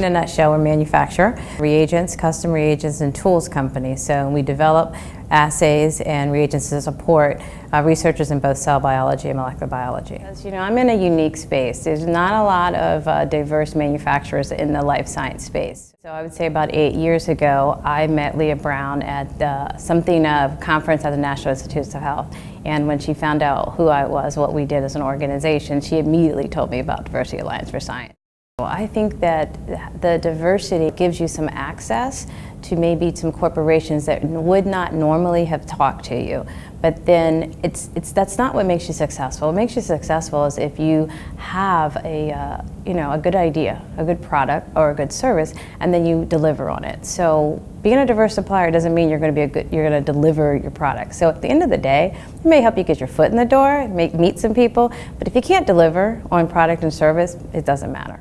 a nutshell, we're a manufacturer, reagents, custom reagents, and tools company. So we develop assays and reagents to support researchers in both cell biology and molecular biology. As you know, I'm in a unique space. There's not a lot of diverse manufacturers in the life science space. So I would say about 8 years ago, I met Leah Brown at a conference at the National Institutes of Health. And when she found out who I was, what we did as an organization, she immediately told me about Diversity Alliance for Science. I think that the diversity gives you some access to maybe some corporations that would not normally have talked to you. But then that's not what makes you successful. What makes you successful is if you have a good idea, a good product or a good service, and then you deliver on it. So being a diverse supplier doesn't mean you're going to deliver your product. So at the end of the day, it may help you get your foot in the door, meet some people, but if you can't deliver on product and service, it doesn't matter.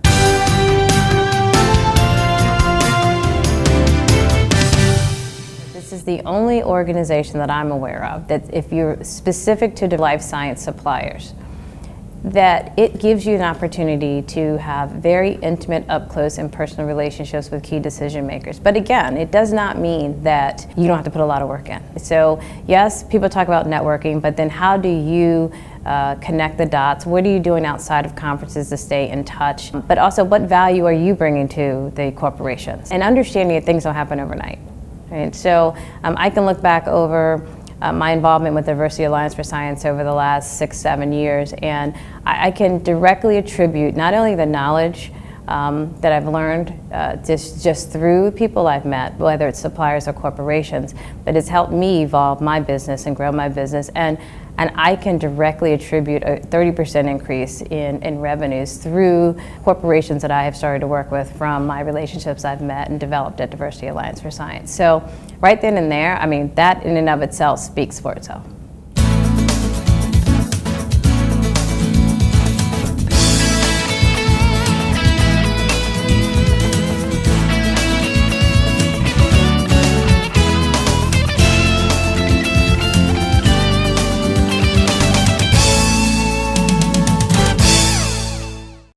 This is the only organization that I'm aware of that if you're specific to the life science suppliers, that it gives you an opportunity to have very intimate, up close and personal relationships with key decision makers. But again, it does not mean that you don't have to put a lot of work in. So yes, people talk about networking, but then how do you connect the dots? What are you doing outside of conferences to stay in touch? But also, what value are you bringing to the corporations? And understanding that things don't happen overnight. Right? So I can look back over my involvement with Diversity Alliance for Science over the last 6-7 years, and I can directly attribute not only the knowledge that I've learned just through people I've met, whether it's suppliers or corporations, but it's helped me evolve my business and grow my business, and I can directly attribute a 30% increase in revenues through corporations that I have started to work with from my relationships I've met and developed at Diversity Alliance for Science. So right then and there, I mean, that in and of itself speaks for itself.